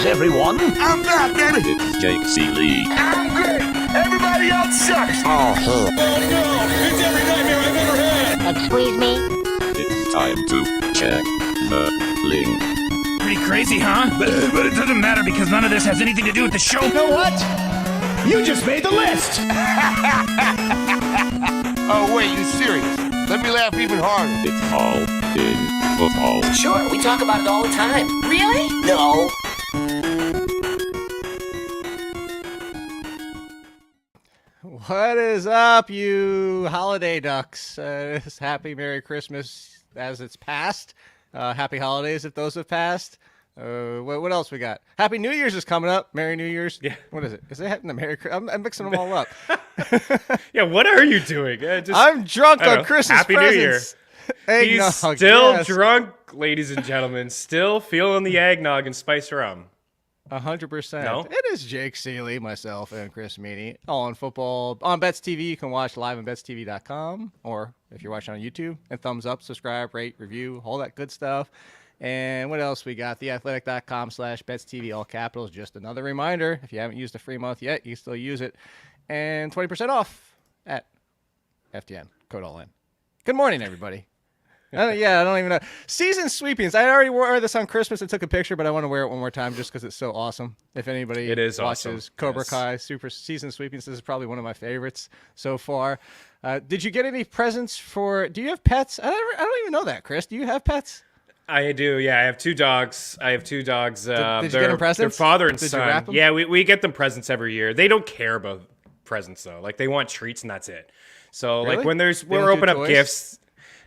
everyone. I'm back, baby. It's Jake Ciely. I'm great. Everybody else sucks. Oh, no. It's every nightmare I've ever had. Excuse me? It's time to check the link. Pretty crazy, huh? But it doesn't matter because none of this has anything to do with the show. You know what? You just made the list. Oh, wait, you serious? Let me laugh even harder. It's all in football. Sure, we talk about it all the time. Really? No. What is up, you holiday ducks? Happy Merry Christmas as it's passed. Happy holidays if those have passed. What else we got? Happy New Year's is coming up. Merry New Year's. Yeah. What is it? Is it the Merry Christmas? I'm mixing them all up. Yeah, what are you doing? I'm drunk on Christmas Happy presents. New Year. He's Eggnog, still yes. drunk, ladies and gentlemen. Still feeling the eggnog and spice rum. 100%. No? It is Jake Ciely, myself, and Chris Meaney. All on football. On BetsTV, you can watch live on BetsTV.com. Or if you're watching on YouTube, and thumbs up, subscribe, rate, review, all that good stuff. And what else we got? TheAthletic.com/BetsTV, all capitals. Just another reminder, if you haven't used the free month yet, you can still use it. And 20% off at FTN. Code all in. Good morning, everybody. I don't even know. Season sweepings. I already wore this on Christmas and took a picture, but I want to wear it one more time just because it's so awesome. If anybody watches awesome. Cobra Yes. Kai Super Season Sweepings, this is probably one of my favorites so far. Did you get any presents for? Do you have pets? I don't even know that, Chris. Do you have pets? I do, yeah. I have two dogs. Did you get them presents? They're father and Did you son. wrap them? Yeah, we get them presents every year. They don't care about presents though. Like they want treats and that's it. So Really? like when we're don't do opening up toys? gifts.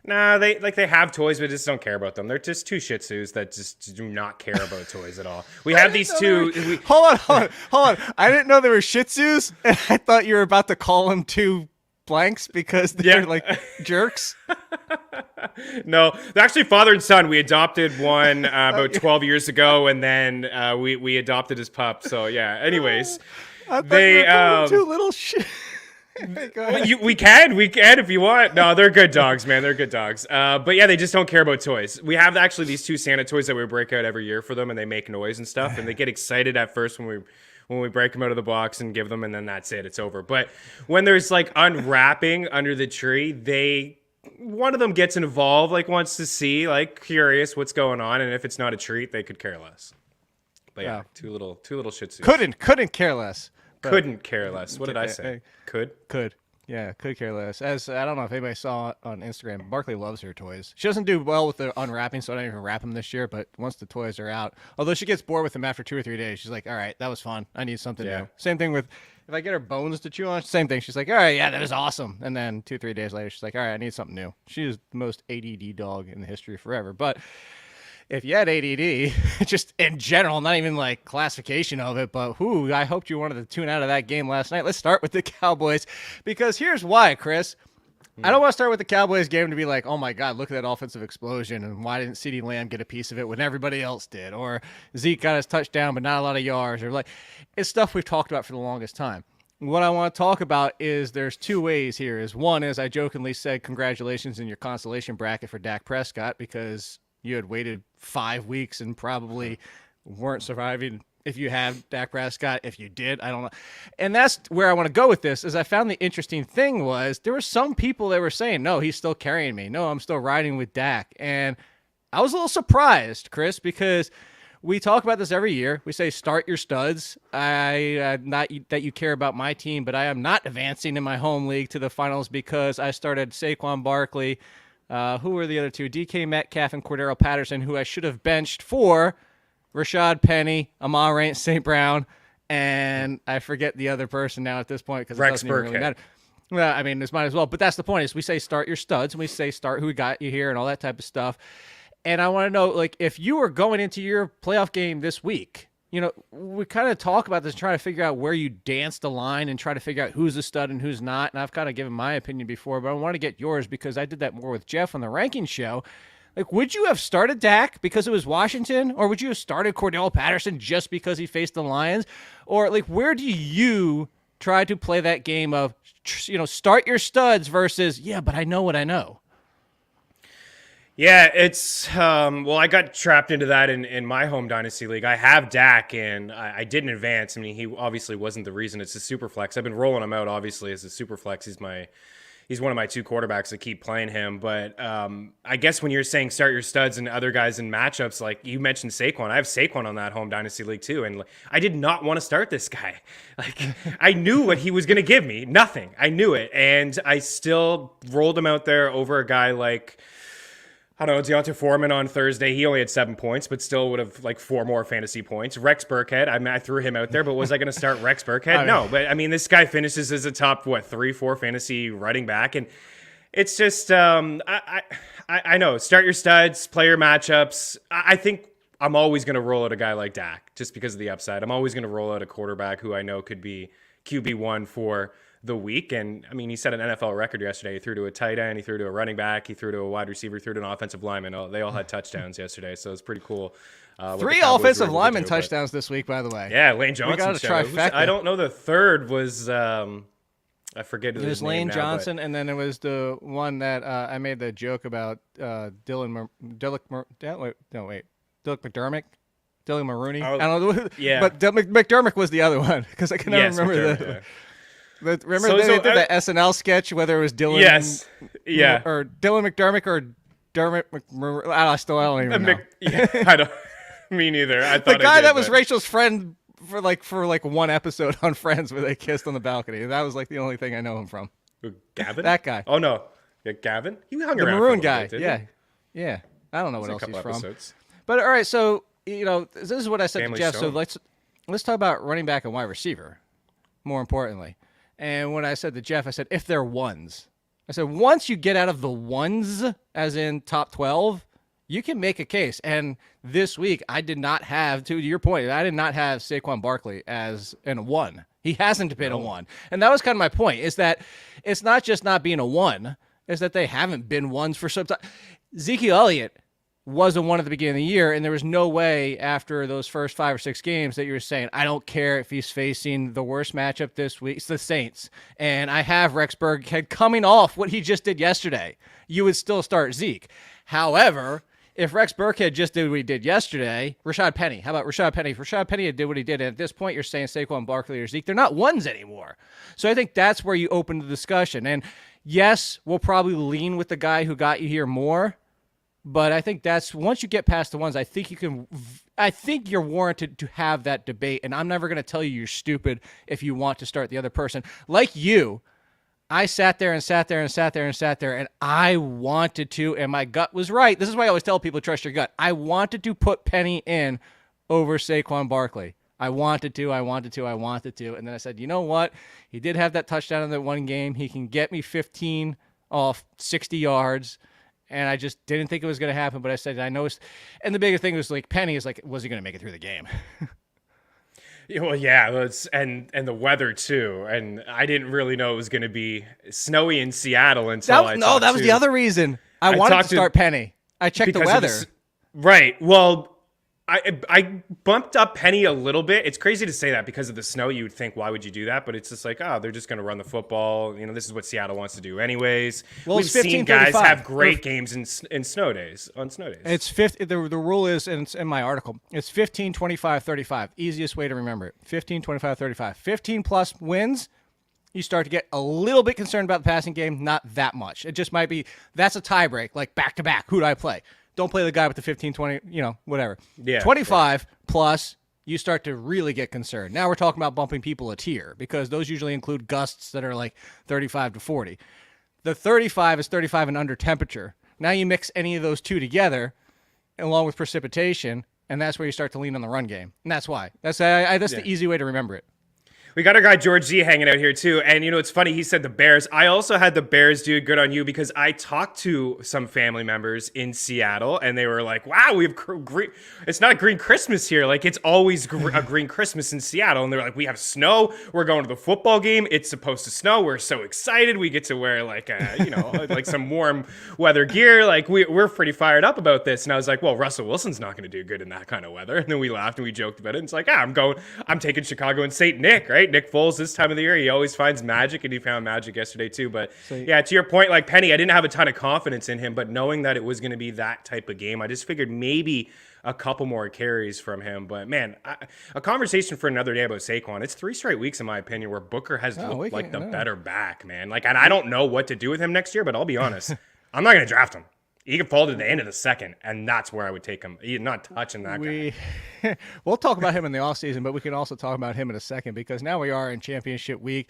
Nah, they have toys, but just don't care about them. They're just two Shih Tzus that just do not care about toys at all. We have these two. Hold on. I didn't know they were Shih Tzus, and I thought you were about to call them two blanks because they're like jerks. No, they're actually father and son. We adopted one about 12 years ago, and then we adopted his pup. So yeah. Anyways, I thought you were calling them two little shit. Go ahead. we can if you want. No, they're good dogs, man. They're good dogs. But yeah, they just don't care about toys. We have actually these two Santa toys that we break out every year for them, and they make noise and stuff, and they get excited at first when we break them out of the box and give them, and then that's it. It's over. But when there's like unwrapping under the tree, one of them gets involved, like wants to see, like curious what's going on, and if it's not a treat, they could care less. But yeah, two little Shih Tzus. Couldn't care less. Couldn't care less. What did I say? Could. Yeah, could care less. As I don't know if anybody saw on Instagram, Barkley loves her toys. She doesn't do well with the unwrapping, so I don't even wrap them this year. But once the toys are out, although she gets bored with them after 2 or 3 days, she's like, "All right, that was fun. I need something new." Same thing with if I get her bones to chew on. Same thing. She's like, "All right, yeah, that was awesome." And then 2 or 3 days later, she's like, "All right, I need something new." She is the most ADD dog in the history of forever. But if you had ADD, just in general, not even like classification of it, but I hoped you wanted to tune out of that game last night. Let's start with the Cowboys, because here's why, Chris. I don't want to start with the Cowboys game to be like, oh my God, look at that offensive explosion, and why didn't CeeDee Lamb get a piece of it when everybody else did? Or Zeke got his touchdown, but not a lot of yards. Or like, it's stuff we've talked about for the longest time. What I want to talk about is there's two ways here. One is I jokingly said congratulations in your consolation bracket for Dak Prescott because you had waited 5 weeks and probably weren't surviving if you have Dak Prescott. If you did, I don't know. And that's where I want to go with this, is I found the interesting thing was there were some people that were saying, no, he's still carrying me. No, I'm still riding with Dak. And I was a little surprised, Chris, because we talk about this every year. We say start your studs. Not that you care about my team, but I am not advancing in my home league to the finals because I started Saquon Barkley. Who were the other two? DK Metcalf and Cordero Patterson, who I should have benched for Rashad Penny, Amon St. Brown, and I forget the other person now at this point because it doesn't even really matter. Well, I mean, this might as well. But that's the point, is we say start your studs, and we say start who got you here and all that type of stuff. And I want to know, like, if you were going into your playoff game this week, you know, we kind of talk about this, trying to figure out where you dance the line and try to figure out who's a stud and who's not. And I've kind of given my opinion before, but I want to get yours because I did that more with Jeff on the ranking show. Like, would you have started Dak because it was Washington, or would you have started Cordell Patterson just because he faced the Lions? Or, like, where do you try to play that game of, you know, start your studs versus, yeah, but I know what I know? Yeah, it's well, I got trapped into that in my home dynasty league. I have Dak, and I didn't advance. I mean, he obviously wasn't the reason. It's a super flex. I've been rolling him out obviously as a super flex. He's one of my two quarterbacks that keep playing him. But I guess when you're saying start your studs and other guys in matchups, like you mentioned Saquon, I have Saquon on that home dynasty league too, and I did not want to start this guy. Like I knew what he was going to give me, nothing. I knew it, and I still rolled him out there over a guy like, I don't know, Deontay Foreman on Thursday. He only had 7 points, but still would have like 4 more fantasy points. Rex Burkhead, I mean, I threw him out there, but was I going to start Rex Burkhead? No, but I mean, this guy finishes as a top 3-4 fantasy running back, and it's just I know, start your studs, play your matchups. I think I'm always going to roll out a guy like Dak just because of the upside. I'm always going to roll out a quarterback who I know could be QB1 for the week. And I mean, he set an NFL record yesterday. He threw to a tight end, he threw to a running back, he threw to a wide receiver, he threw to an offensive lineman. They all had touchdowns yesterday, so it's pretty cool. 3 offensive lineman touchdowns this week, by the way. Yeah, Lane Johnson. We got a trifecta. I don't know, the third was I forget his name. It was Lane now, Johnson, and then it was the one that I made the joke about Dylan McDermott. Dylan Maroney. Oh, I don't know. yeah. But McDermott was the other one because I can never remember the. Yeah. But remember they did the SNL sketch, whether it was Dylan, Yes, yeah, or Dylan McDermott or Dermot McMurray. I don't even know. I don't. Me neither. I thought the guy I did, that was but... Rachel's friend for like one episode on Friends where they kissed on the balcony. That was like the only thing I know him from. Gavin? That guy. Oh no, yeah, Gavin. He hung the around. maroon for a guy. bit, Yeah. I don't know what else he's from. Episodes. But all right, so this is what I said Family to Jeff. Stone. So let's talk about running back and wide receiver. More importantly. And when I said to Jeff, I said, if they're ones. I said, once you get out of the ones, as in top 12, you can make a case. And this week, I did not have, to your point, I did not have Saquon Barkley as a 1. He hasn't been a 1. And that was kind of my point, is that it's not just not being a 1, it's that they haven't been 1s for some time. Ezekiel Elliott was a 1 at the beginning of the year, and there was no way after those first 5 or 6 games that you were saying, I don't care if he's facing the worst matchup this week. It's the Saints, and I have Rex Burkhead coming off what he just did yesterday. You would still start Zeke. However, if Rex Burkhead just did what he did yesterday, Rashad Penny, how about Rashad Penny? If Rashad Penny did what he did, and at this point you're saying Saquon Barkley or Zeke, they're not 1s anymore. So I think that's where you open the discussion. And yes, we'll probably lean with the guy who got you here more. But I think that's once you get past the 1s, I think you're warranted to have that debate. And I'm never going to tell you you're stupid if you want to start the other person. Like you, I sat there, and I wanted to, and my gut was right. This is why I always tell people, trust your gut. I wanted to put Penny in over Saquon Barkley. I wanted to. And then I said, you know what? He did have that touchdown in that one game. He can get me 15 off 60 yards. And I just didn't think it was going to happen, but I said, I know. And the bigger thing was like, Penny is like, was he going to make it through the game? Well, yeah, and the weather too. And I didn't really know it was going to be snowy in Seattle until that was the other reason. I wanted to start Penny. I checked the weather. Right. Well, I bumped up Penny a little bit. It's crazy to say that because of the snow. You would think, why would you do that? But it's just like, oh, they're just going to run the football. This is what Seattle wants to do anyways. Well, we've seen guys have great games in snow days, on snow days. It's 50. The rule is, and it's in my article, it's 15, 25, 35. Easiest way to remember it. 15, 25, 35. 15 plus wins. You start to get a little bit concerned about the passing game. Not that much. It just might be, that's a tie break, like back to back. Who do I play? Don't play the guy with the 15, 20, whatever. Yeah, 25 plus, you start to really get concerned. Now we're talking about bumping people a tier because those usually include gusts that are like 35 to 40. The 35 is 35 and under temperature. Now you mix any of those two together along with precipitation, and that's where you start to lean on the run game. And that's why. That's the easy way to remember it. We got our guy George Z hanging out here too. And it's funny, he said the Bears. I also had the Bears, dude. Good on you, because I talked to some family members in Seattle and they were like, wow, we have green. It's not a green Christmas here. Like, it's always a green Christmas in Seattle. And they're like, we have snow. We're going to the football game. It's supposed to snow. We're so excited. We get to wear like like some warm weather gear. Like, we're pretty fired up about this. And I was like, well, Russell Wilson's not going to do good in that kind of weather. And then we laughed and we joked about it. And it's like, I'm taking Chicago and St. Nick, right? right? Nick Foles this time of the year, he always finds magic, and he found magic yesterday too. But yeah, to your point, like Penny, I didn't have a ton of confidence in him, but knowing that it was going to be that type of game, I just figured maybe a couple more carries from him. But man, a conversation for another day about Saquon. It's 3 straight weeks, in my opinion, where Booker has looked like the better back, man. Like, and I don't know what to do with him next year, but I'll be honest, I'm not going to draft him. He can fall to the end of the second, and that's where I would take him. He's not touching that guy. We'll talk about him in the offseason, but we can also talk about him in a second, because now we are in championship week.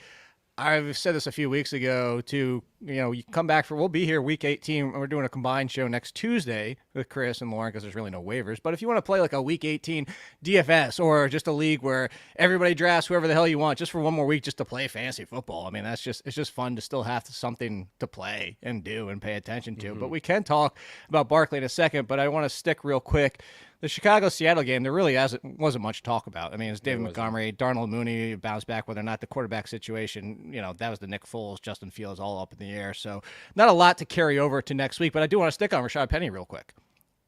I've said this a few weeks ago too. You come back we'll be here week 18, and we're doing a combined show next Tuesday with Chris and Lauren, because there's really no waivers. But if you want to play like a week 18 DFS, or just a league where everybody drafts whoever the hell you want just for one more week just to play fantasy football, I mean, it's just fun to still have something to play and do and pay attention to. But we can talk about Barkley in a second, but I want to stick real quick. The Chicago-Seattle game, there really wasn't much to talk about. I mean, it's David Montgomery, Darnold Mooney bounced back, whether or not the quarterback situation, that was the Nick Foles, Justin Fields all up in the air. So not a lot to carry over to next week, but I do want to stick on Rashad Penny real quick.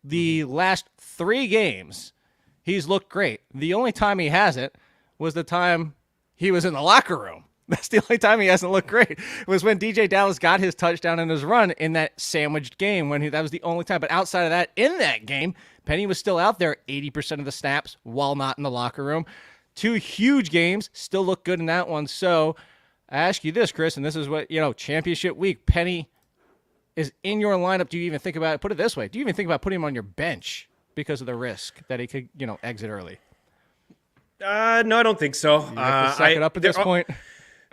The last 3 games, he's looked great. The only time he hasn't was the time he was in the locker room. That's the only time he hasn't looked great, was when DJ Dallas got his touchdown and his run in that sandwiched game. That was the only time. But outside of that, in that game, Penny was still out there 80% of the snaps while not in the locker room. 2 huge games, still look good in that one. So I ask you this, Chris, and this is what, championship week, Penny is in your lineup. Do you even think about it? Put it this way. Do you even think about putting him on your bench because of the risk that he could, exit early? No, I don't think so. You have to suck it up at this point.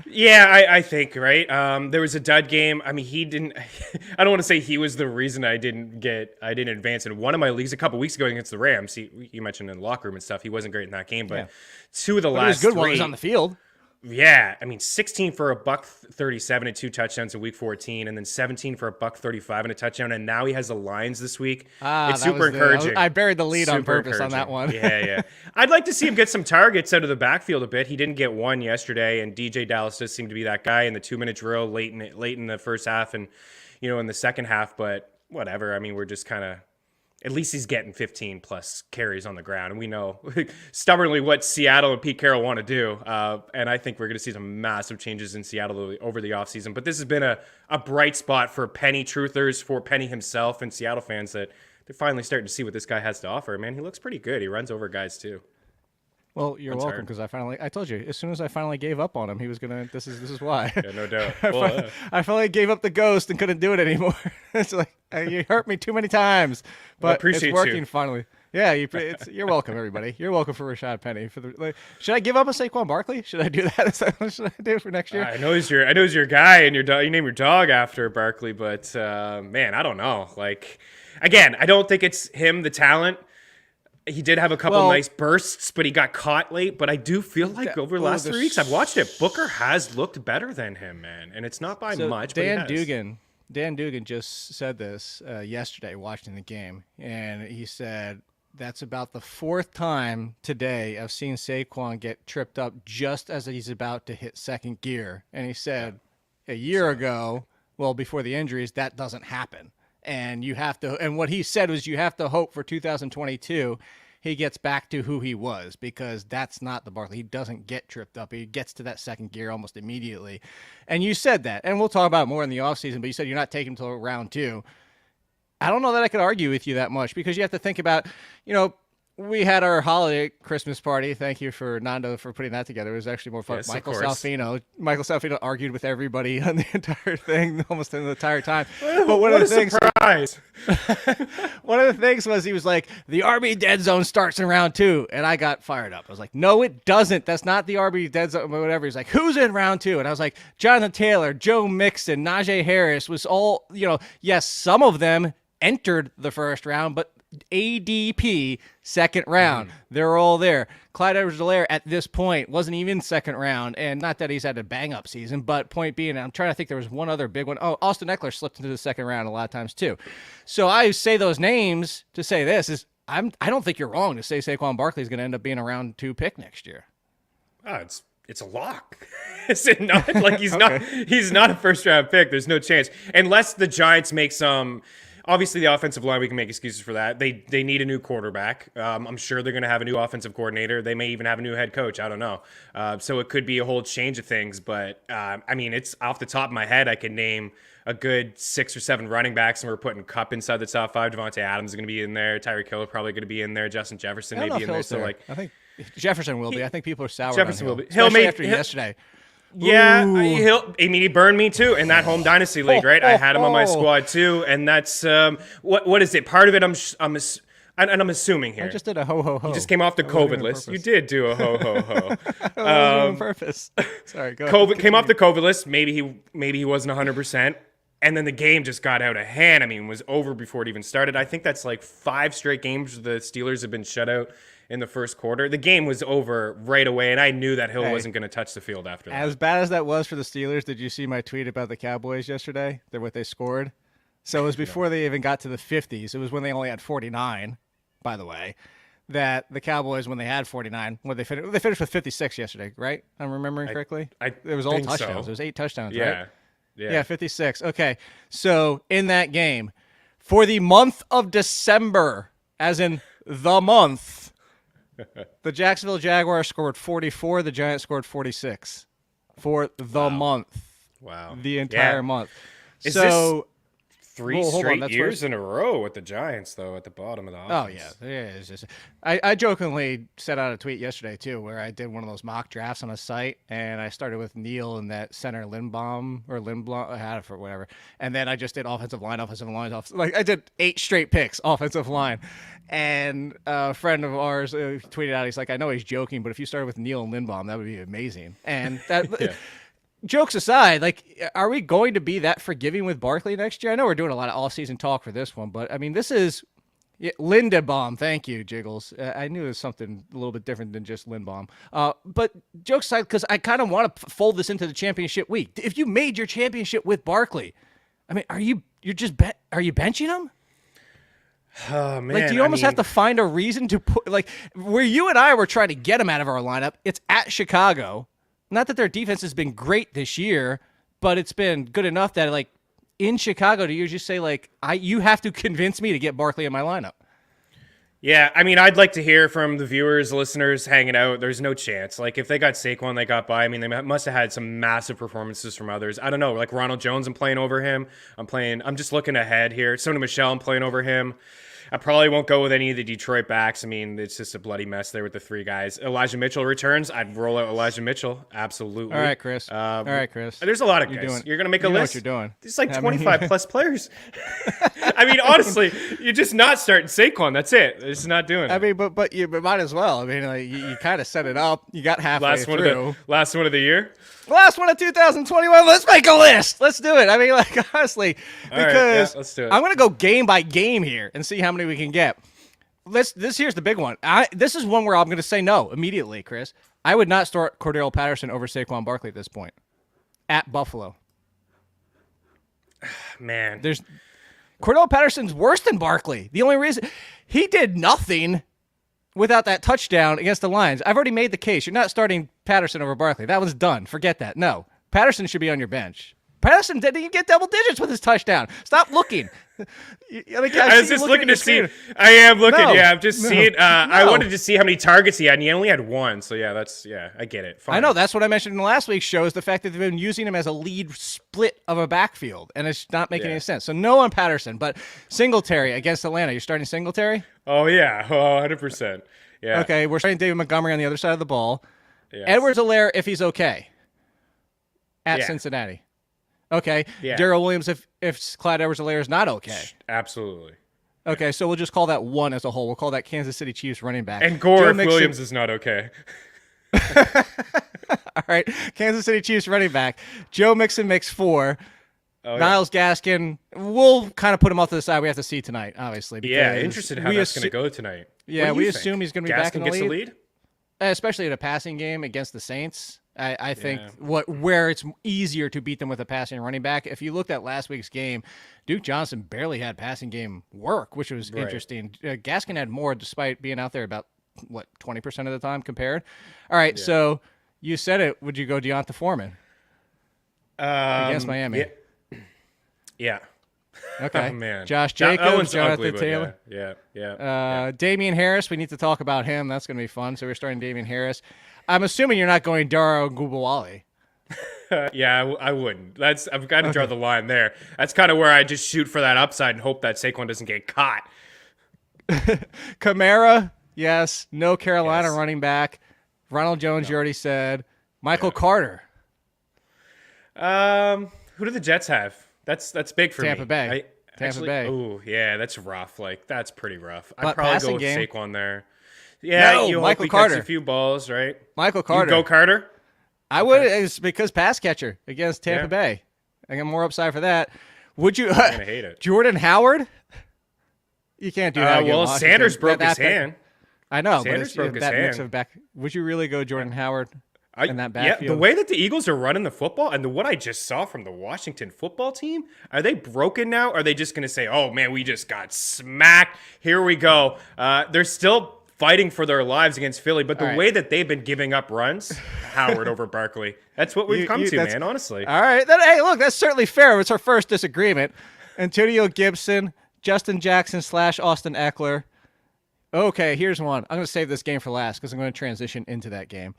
Yeah, I think, right? There was a dud game. I mean, he didn't I don't want to say he was the reason I didn't advance in one of my leagues a couple weeks ago against the Rams. You mentioned in the locker room and stuff, he wasn't great in that game, but 2 of the last 3 one was on the field. Yeah, I mean, 16 for $137 and 2 touchdowns in week 14, and then 17 for $135 and a touchdown, and now he has the Lions this week. It's super encouraging. I buried the lead on purpose on that one. Yeah. I'd like to see him get some targets out of the backfield a bit. He didn't get one yesterday, and DJ Dallas does seem to be that guy in the 2-minute drill late in the first half and in the second half. But whatever. I mean, we're just kind of. At least he's getting 15 plus carries on the ground. And we know stubbornly what Seattle and Pete Carroll want to do. And I think we're going to see some massive changes in Seattle over the offseason. But this has been a bright spot for Penny truthers, for Penny himself, and Seattle fans, that they're finally starting to see what this guy has to offer. Man, he looks pretty good. He runs over guys too. Well, you're welcome, because I told you, as soon as I finally gave up on him, he was going to, this is why. Yeah, no doubt. I finally gave up the ghost and couldn't do it anymore. It's like, you hurt me too many times, but it's working finally. Yeah, you're welcome, everybody. You're welcome for Rashad Penny. Should I give up a Saquon Barkley? Should I do that? What should I do for next year? I know he's your guy, and you name your dog after Barkley, but man, I don't know. Like, again, I don't think it's him, the talent. He did have a couple nice bursts, but he got caught late. But I do feel like over the last 3 weeks, I've watched it. Booker has looked better than him, man. And it's not by much, Dan Dugan just said this yesterday watching the game. And he said, that's about the 4th time today I've seen Saquon get tripped up just as he's about to hit second gear. And he said a year ago, before the injuries, that doesn't happen. And and what he said was, you have to hope for 2022 he gets back to who he was, because that's not the Barkley. He doesn't get tripped up. He gets to that second gear almost immediately. And you said that, and we'll talk about it more in the offseason, but you said you're not taking him until round 2. I don't know that I could argue with you that much, because you have to think about, we had our holiday Christmas party. Thank you for Nando for putting that together. It was actually more fun. Yes, Michael Salfino argued with everybody on the entire thing, almost the entire time. But one of the things, surprise! One of the things was, he was like, the RB dead zone starts in round 2, and I got fired up. I was like, no, it doesn't. That's not the RB dead zone. Whatever. He's like, who's in round 2? And I was like, Jonathan Taylor, Joe Mixon, Najee Harris was all. Yes, some of them entered the first round, but ADP second round. They're all there. Clyde Edwards-Helaire at this point wasn't even second round, and not that he's had a bang-up season, but point being, I'm trying to think, there was one other big one. Oh, Austin Eckler slipped into the second round a lot of times too. So I say those names to say this is, I don't think you're wrong to say Saquon Barkley is going to end up being a round 2 pick next year. Oh, it's a lock. Is it not? Like, he's not a first round pick. There's no chance, unless the Giants make some. obviously, the offensive line, we can make excuses for that. They need a new quarterback. I'm sure they're going to have a new offensive coordinator. They may even have a new head coach. I don't know. So it could be a whole change of things. But, I mean, it's off the top of my head, I can name a good 6 or 7 running backs, and we're putting Kupp inside the top 5. Devontae Adams is going to be in there. Tyreek Hill is probably going to be in there. Justin Jefferson may be in there. So, like, I think Jefferson will be. I think people are sour Jefferson on will be. Especially after yesterday. Yeah, he burned me too in that home dynasty league, right? I had him on my squad too, and that's what is it? Part of it, I'm assuming here. I just did a ho ho ho. You just came off the COVID list. You did do a ho ho ho. On purpose. Sorry, go ahead. COVID came off the COVID list. Maybe he wasn't 100%. And then the game just got out of hand. I mean, it was over before it even started. I think that's like 5 straight games the Steelers have been shut out in the first quarter. The game was over right away, and I knew that Hill wasn't going to touch the field after that. As bad as that was for the Steelers, did you see my tweet about the Cowboys yesterday? What they scored? So it was before they even got to the 50s. It was when they only had 49, by the way, that the Cowboys, when they had 49, they finished with 56 yesterday, right? I'm remembering correctly? It was all touchdowns. So. It was 8 touchdowns, yeah. right? Yeah, 56. Okay, so in that game, for the month of December, as in the month, the Jacksonville Jaguars scored 44. The Giants scored 46 for the month. Wow. The entire month. Is so 3 straight years in a row with the Giants, though, at the bottom of the offense. Oh, yeah. It's just, I jokingly set out a tweet yesterday, too, where I did one of those mock drafts on a site, and I started with Neal and that center Lindblom, I had it for whatever. And then I just did offensive line. Like, I did 8 straight picks, offensive line. And a friend of ours tweeted out, he's like, I know he's joking, but if you started with Neal and Lindblom, that would be amazing. And that... Jokes aside, like, are we going to be that forgiving with Barkley next year? I know we're doing a lot of off-season talk for this one, but, I mean, this is Lindebaum. Thank you, Jiggles. I knew it was something a little bit different than just Lindbaum. But jokes aside, because I kind of want to fold this into the championship week. If you made your championship with Barkley, I mean, are you benching him? Oh, man. Like, do you almost have to find a reason to put, like, where you and I were trying to get him out of our lineup, it's at Chicago. Not that their defense has been great this year, but it's been good enough that, like, in Chicago, do you just say, like, you have to convince me to get Barkley in my lineup? Yeah, I mean, I'd like to hear from the viewers, listeners hanging out. There's no chance. Like, if they got Saquon, they got by. I mean, they must have had some massive performances from others. I don't know. Like, Ronald Jones, I'm playing over him. I'm just looking ahead here. Sony Michel, I'm playing over him. I probably won't go with any of the Detroit backs. I mean, it's just a bloody mess there with the 3 guys. Elijah Mitchell returns. I'd roll out Elijah Mitchell. Absolutely. All right, Chris. There's a lot of guys. You're going to make a list. What you're doing. There's like 25 plus players. I mean, honestly, you're just not starting Saquon. That's it. They're just not doing it. I mean, but you might as well. I mean, like, you kind of set it up. You got halfway through. Last one of the year? Last one of 2021. Let's make a list. Let's do it. I mean, like, honestly, because let's do it. I'm going to go game by game here and see how many we can get. Here's the big one. This is one where I'm going to say no immediately, Chris. I would not start Cordell Patterson over Saquon Barkley at this point. At Buffalo. Man. Cordell Patterson's worse than Barkley. The only reason he did nothing without that touchdown against the Lions. I've already made the case. You're not starting Patterson over Barkley. That was done. Forget that. No. Patterson should be on your bench. Patterson didn't even get double digits with his touchdown. Stop looking. I was just looking to see. I am looking. No, yeah, I'm just seeing. I wanted to see how many targets he had, and he only had 1. So yeah, I get it. Fine. I know. That's what I mentioned in last week's show is the fact that they've been using him as a lead split of a backfield, and it's not making any sense. So no on Patterson, but Singletary against Atlanta. You're starting Singletary? Oh yeah, 100%. Yeah. Okay, we're starting David Montgomery on the other side of the ball. Yes. Edwards-Helaire if he's okay. At Cincinnati. Okay. Yeah. Darrell Williams if Clyde Edwards-Helaire is not okay. Absolutely. Okay, so we'll just call that one as a whole. We'll call that Kansas City Chiefs running back. And Gore if Williams is not okay. All right, Kansas City Chiefs running back. Joe Mixon makes 4. Niles Gaskin, we'll kind of put him off to the side. We have to see tonight, obviously. Yeah, interested in how that's going to go tonight. Yeah, we assume he's going to be back in the lead. lead. The lead? Especially in a passing game against the Saints. I think where it's easier to beat them with a passing running back. If you looked at last week's game, Duke Johnson barely had passing game work, which was interesting. Gaskin had more despite being out there about, 20% of the time compared? All right, so you said it. Would you go Deonta Foreman against Miami? Yeah. Okay. Oh, man. Josh That Jacobs, one's Jonathan ugly, but Taylor. Yeah. Damian Harris, we need to talk about him. That's going to be fun. So we're starting Damian Harris. I'm assuming you're not going Daro Gubawale. Yeah, I wouldn't. I've got to draw the line there. That's kind of where I just shoot for that upside and hope that Saquon doesn't get caught. Kamara, yes. No Carolina Yes. running back. Ronald Jones, you already said. Michael Carter. Who do the Jets have? That's big for Tampa me. Bay. Tampa Bay. Oh, yeah, that's rough. Like, that's pretty rough. I'd But probably passing go with game? Saquon there. Yeah, No, you Michael hope he catches Carter. a few balls, right? Michael You Carter. go Carter? I would. It's because pass catcher against Tampa Yeah. Bay. I got more upside for that. Would you? I'm gonna hate it. Jordan Howard? You can't do that. against Well, Washington. Sanders broke That- his that- hand. I know, Sanders but broke it's, his that mix hand. of back. Would you really go Jordan Howard in that Yeah, backfield? the way that the Eagles are running the football and what I just saw from the Washington football team, are they broken now? Are they just going to say, oh, man, we just got smacked. Here we go. They're still fighting for their lives against Philly, but the All right. way that they've been giving up runs, Howard over Barkley, that's what we've come to, that's- man, honestly. All right. Hey, look, that's certainly fair. It's our first disagreement. Antonio Gibson, Justin Jackson / Austin Eckler. Okay, here's one. I'm going to save this game for last because I'm going to transition into that game.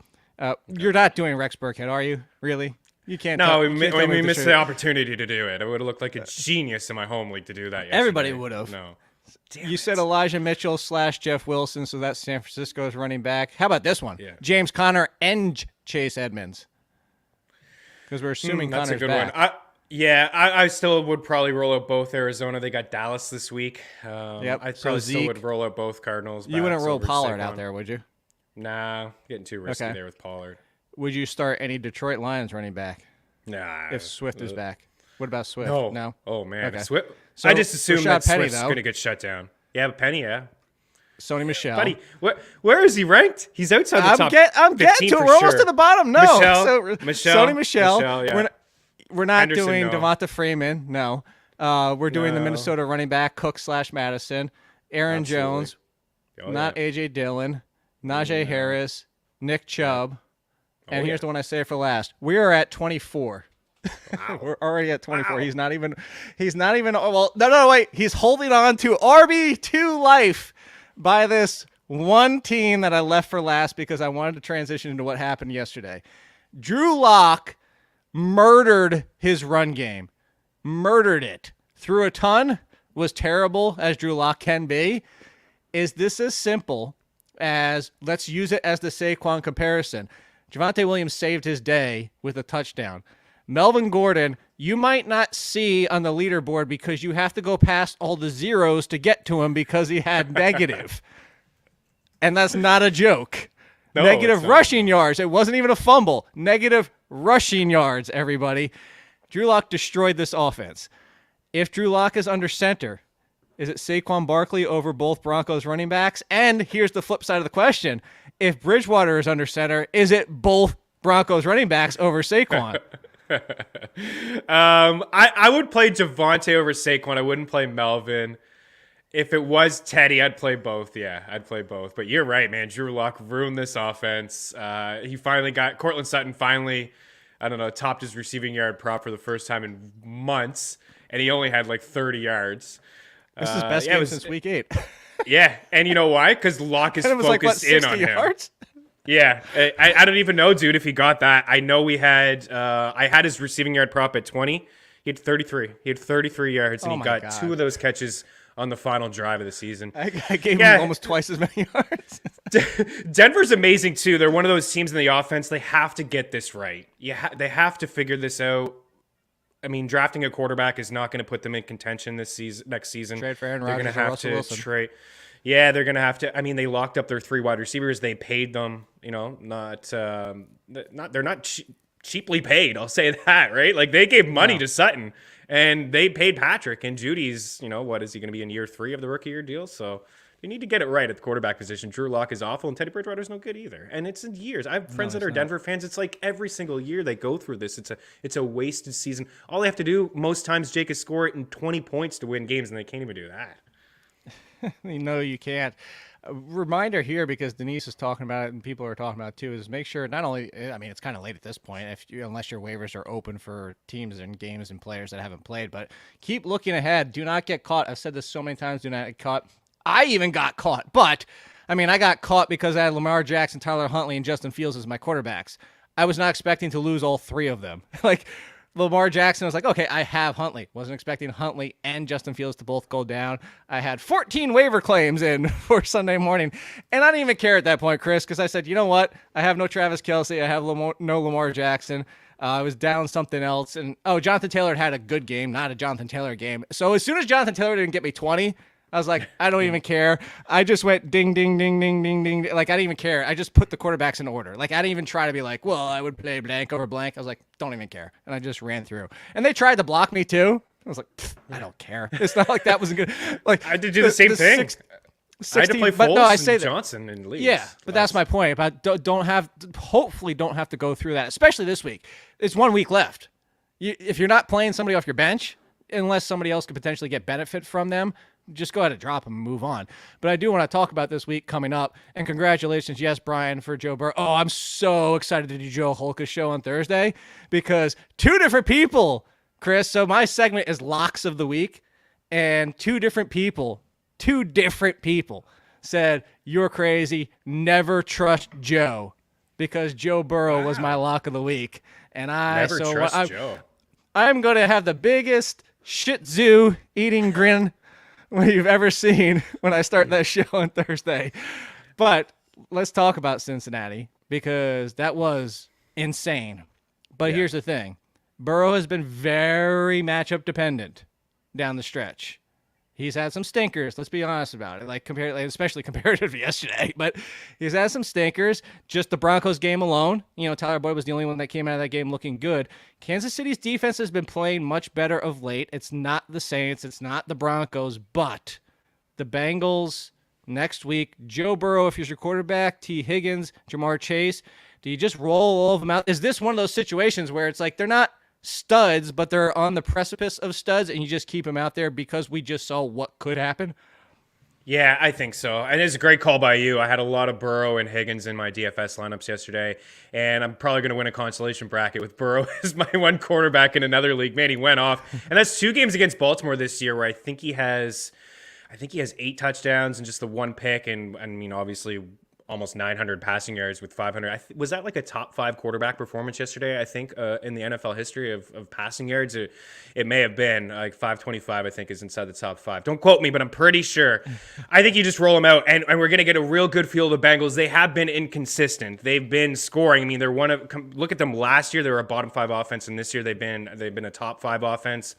You're not doing Rex Burkhead, are you? Really? You can't. No, you can't tell me we the missed truth. the opportunity to do it. I would have looked like a genius in my home league to do that yesterday. Everybody would have. No. You said Elijah Mitchell / Jeff Wilson, so that's San Francisco's running back. How about this one? Yeah. James Conner and Chase Edmonds. Because we're assuming That's Conner's a good back. one. I still would probably roll out both Arizona. They got Dallas this week. Yep. I So probably still Zeke- would roll out both Cardinals. You wouldn't backs roll over Pollard Saquon. out there, would you? Nah, getting too risky Okay. there with Pollard. Would you start any Detroit Lions running back Nah. if Swift is back? What about Swift? No. Oh man, Okay. Swift. So, I just assume Rashad that Penny, Swift's though. going to get shut down. Yeah, but Penny, yeah. Sony Michelle. Buddy, where is he ranked? He's outside the I'm, top. I'm getting 15 to it. for We're almost sure. to the bottom. No. Michelle, Sony Michelle. yeah. We're not Henderson, doing no. Devonta Freeman. No. We're doing the No. Minnesota running back, Cook / Madison. Aaron Absolutely. Jones. Oh, Not yeah. A.J. Dillon. Najee Harris. Nick Chubb. And here's the one I say for last. We are at 24. We're already at 24. Wow. He's not even well, no, wait. He's holding on to RB2 life by this one team that I left for last because I wanted to transition into what happened yesterday. Drew Lock murdered his run game. Murdered it. Threw a ton, was terrible as Drew Lock can be. Is this as simple as let's use it as the Saquon comparison? Javonte Williams saved his day with a touchdown. Melvin Gordon, you might not see on the leaderboard because you have to go past all the zeros to get to him because he had negative. And that's not a joke. No, Negative it's not. rushing yards. It wasn't even a fumble. Negative rushing yards, everybody. Drew Lock destroyed this offense. If Drew Lock is under center, is it Saquon Barkley over both Broncos running backs? And here's the flip side of the question. If Bridgewater is under center, is it both Broncos running backs over Saquon? I would play Javonte over Saquon. I wouldn't play Melvin. If it was Teddy, I'd play both. Yeah, I'd play both. But you're right, man. Drew Lock ruined this offense. He finally got Cortland Sutton finally, I don't know, topped his receiving yard prop for the first time in months, and he only had like 30 yards. This is his best game since week 8. Yeah, and you know why? Because Lock is And it was like, what, focused in 60 on him. yards? Yeah, I don't even know, dude, if he got that. I know we had I had his receiving yard prop at 20. He had 33. He had 33 yards, and Oh he my got God. 2 of those catches on the final drive of the season. I gave Yeah. him almost twice as many yards. Denver's amazing, too. They're one of those teams in the offense. They have to get this right. They have to figure this out. I mean, drafting a quarterback is not going to put them in contention next season. Trade for Aaron They're Rodgers gonna or have Russell to Wilson. trade. Yeah, they're going to have to. I mean, they locked up their 3 wide receivers. They paid them, they're not cheaply paid. I'll say that, right? Like, they gave money to Sutton, and they paid Patrick. And Judy's, what is he going to be in year 3 of the rookie year deal? So they need to get it right at the quarterback position. Drew Lock is awful, and Teddy Bridgewater's no good either. And it's in years. I have friends that are Denver fans. It's like every single year they go through this. It's a wasted season. All they have to do most times, Jake, is score it in 20 points to win games, and they can't even do that. No, you can't. A reminder here, because Denise is talking about it and people are talking about it too, is make sure not only, I mean, it's kind of late at this point, unless your waivers are open for teams and games and players that haven't played, but keep looking ahead. Do not get caught. I've said this so many times, do not get caught. I even got caught, but I mean, I got caught because I had Lamar Jackson, Tyler Huntley, and Justin Fields as my quarterbacks. I was not expecting to lose all three of them. Like, Lamar Jackson was like, okay, I have Huntley. Wasn't expecting Huntley and Justin Fields to both go down. I had 14 waiver claims in for Sunday morning, and I didn't even care at that point, Chris, because I said, you know what? I have no Travis Kelce. I have no Lamar Jackson. I was down something else. And, Jonathan Taylor had a good game, not a Jonathan Taylor game. So as soon as Jonathan Taylor didn't get me 20, I was like, I don't even care. I just went ding, ding, ding, ding, ding, ding. Like, I didn't even care. I just put the quarterbacks in order. Like, I didn't even try to be like, well, I would play blank over blank. I was like, don't even care. And I just ran through. And they tried to block me, too. I was like, I don't care. It's not like that wasn't good. Like, I had to do the same thing. 16, I had to play Foles and Johnson in leagues. Yeah, but that's my point. About hopefully don't have to go through that, especially this week. It's 1 week left. If you're not playing somebody off your bench, unless somebody else could potentially get benefit from them, just go ahead and drop them and move on. But I do want to talk about this week coming up. And congratulations, yes, Brian, for Joe Burrow. Oh, I'm so excited to do Joe Holka's show on Thursday because two different people, Chris. So my segment is Locks of the Week. And two different people said, you're crazy. Never trust Joe because Joe Burrow was my Lock of the Week. And Joe. I'm going to have the biggest shih tzu eating grin you've ever seen when I start that show on Thursday. But let's talk about Cincinnati because that was insane. But here's the thing. Burrow has been very matchup dependent down the stretch. He's had some stinkers. Let's be honest about it. Especially comparative to yesterday, but he's had some stinkers. Just the Broncos game alone. Tyler Boyd was the only one that came out of that game looking good. Kansas City's defense has been playing much better of late. It's not the Saints. It's not the Broncos, but the Bengals next week. Joe Burrow, if he's your quarterback, T. Higgins, Jamar Chase. Do you just roll all of them out? Is this one of those situations where it's like they're not studs, but they're on the precipice of studs, and you just keep them out there because we just saw what could happen? Yeah, I think so. And it's a great call by you. I had a lot of Burrow and Higgins in my DFS lineups yesterday, and I'm probably going to win a consolation bracket with Burrow as my one quarterback in another league. Man, he went off. And that's 2 games against Baltimore this year where I think he has 8 touchdowns and just the 1 pick, and I mean, obviously almost 900 passing yards with 500. Was that like a top 5 quarterback performance yesterday, I think, in the NFL history of passing yards? It may have been like 525, I think, is inside the top 5. Don't quote me, but I'm pretty sure. I think you just roll them out, and we're going to get a real good feel of the Bengals. They have been inconsistent. They've been scoring. I mean, look at them last year. They were a bottom 5 offense, and this year they've been a top 5 offense.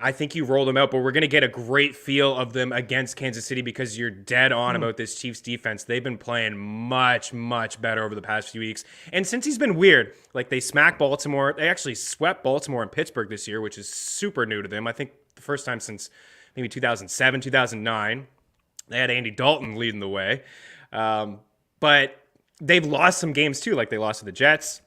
I think you roll them out, but we're going to get a great feel of them against Kansas City because you're dead on about this Chiefs defense. They've been playing much, much better over the past few weeks. And since he's been weird, like they smacked Baltimore. They actually swept Baltimore and Pittsburgh this year, which is super new to them. I think the first time since maybe 2007, 2009. They had Andy Dalton leading the way. But they've lost some games too, like they lost to the Jets.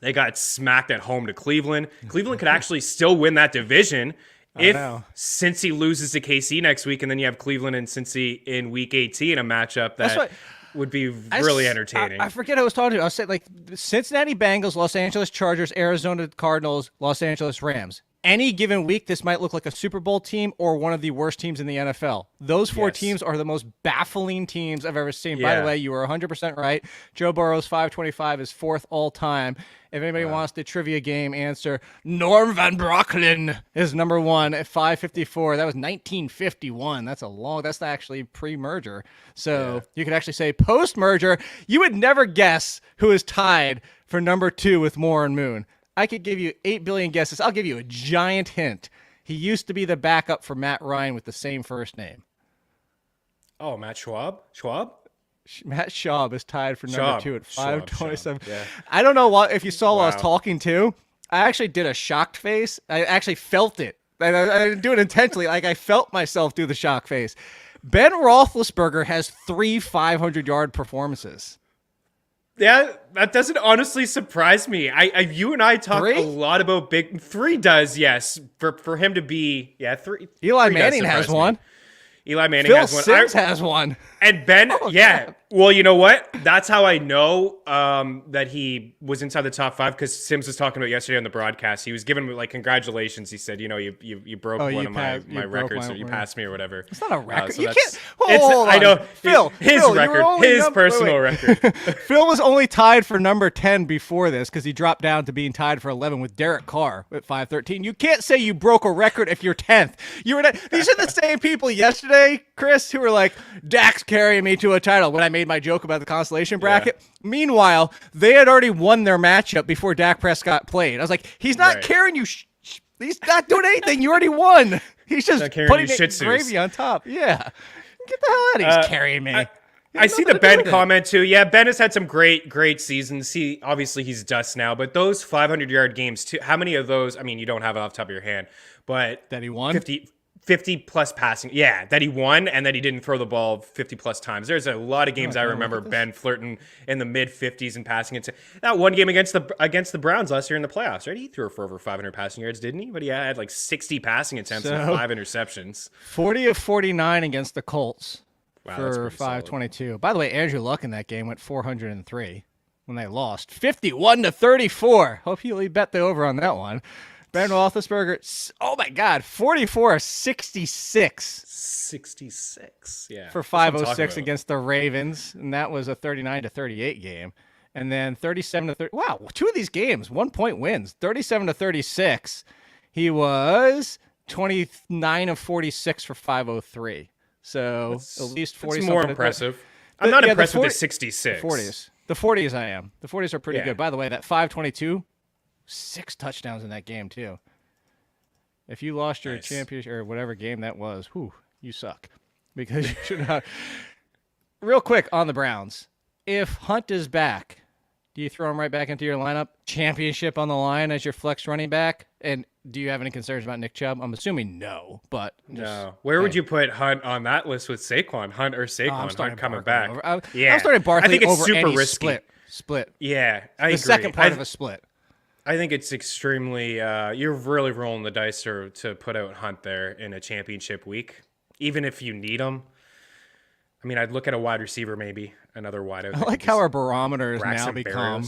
They got smacked at home to Cleveland. Cleveland could actually still win that division if Cincy loses to KC next week, and then you have Cleveland and Cincy in Week 18, a matchup that would be really entertaining. I forget who I was talking to. I was saying, like, Cincinnati Bengals, Los Angeles Chargers, Arizona Cardinals, Los Angeles Rams. Any given week, this might look like a Super Bowl team or one of the worst teams in the NFL. Those 4 teams are the most baffling teams I've ever seen. By the way, you were 100% right. Joe Burrow's 525 is 4th all time. If anybody wants the trivia game answer, Norm Van Brocklin is number 1 at 554. That was 1951. That's actually pre-merger. So you could actually say post-merger. You would never guess who is tied for number 2 with Moore and Moon. I could give you 8 billion guesses. I'll give you a giant hint. He used to be the backup for Matt Ryan with the same first name. Oh, Matt Schwab? Matt Schaub is tied for number 2 at 527. Yeah. I don't know if you saw what I was talking to. I actually did a shocked face. I actually felt it. I didn't do it intentionally. Like, I felt myself do the shock face. Ben Roethlisberger has 3 500-yard performances. Yeah, that doesn't honestly surprise me. You and I talk a lot about 3 does, yes. For him to be 3. Eli Manning has one. Eli Manning Phil has one. Simms has one. And Ben, yeah. God. Well, you know what? That's how I know that he was inside the top 5 because Sims was talking about yesterday on the broadcast. He was giving me like congratulations. He said, you broke one of my records, or you passed me or whatever. It's not a record. So you that's- can't. Hold I on. know his Phil, record, his personal record. Phil was only tied for number 10 before this because he dropped down to being tied for 11 with Derek Carr at 513. You can't say you broke a record if you're 10th. These are the same people yesterday, Chris, who were like, Dak's carrying me to a title when I made my joke about the consolation bracket. Yeah. Meanwhile, they had already won their matchup before Dak Prescott played. I was like, he's not carrying you. He's not doing anything. You already won. He's just putting gravy on top. Yeah. Get the hell out of here. He's carrying me. I see the Ben comment too. Yeah, Ben has had some great seasons. Obviously he's dust now, but those 500-yard games too. How many of those? I mean, you don't have it off the top of your hand, but that he won 50 plus passing. Yeah, that he won and that he didn't throw the ball 50 plus times. There's a lot of games I remember Ben flirting in the mid 50s and passing into that one game against the Browns last year in the playoffs. Right, he threw for over 500 passing yards, didn't he? But he had like 60 passing attempts and 5 interceptions. 40 of 49 against the Colts. Wow, for 522. By the way, Andrew Luck in that game went 403 when they lost 51-34. Hope you bet the over on that one. Ben Roethlisberger, oh my God, 44 of 66. 66, yeah. For 506 against the Ravens, and that was a 39-38 game. And then 37-30. Wow, 2 of these games, 1-point wins. 37-36. He was 29 of 46 for 503. So at least 40. That's more impressive. I'm not impressed with the 66. The 40s I am. The 40s are pretty good. By the way, that 522, 6 touchdowns in that game too. If you lost your championship or whatever game that was, you suck. Because you should not. Real quick on the Browns. If Hunt is back, do you throw him right back into your lineup? Championship on the line as your flex running back? And do you have any concerns about Nick Chubb? I'm assuming no, but no. Where would you put Hunt on that list with Saquon? Hunt or Saquon? Hunt coming back. I'm starting Barkley. I think it's over super any risky. Split. Yeah, I agree. The second part of a split. I think it's extremely. You're really rolling the dice to put out Hunt there in a championship week, even if you need him. I mean, I'd look at a wide receiver, maybe another wideout. I like how our barometer has now become.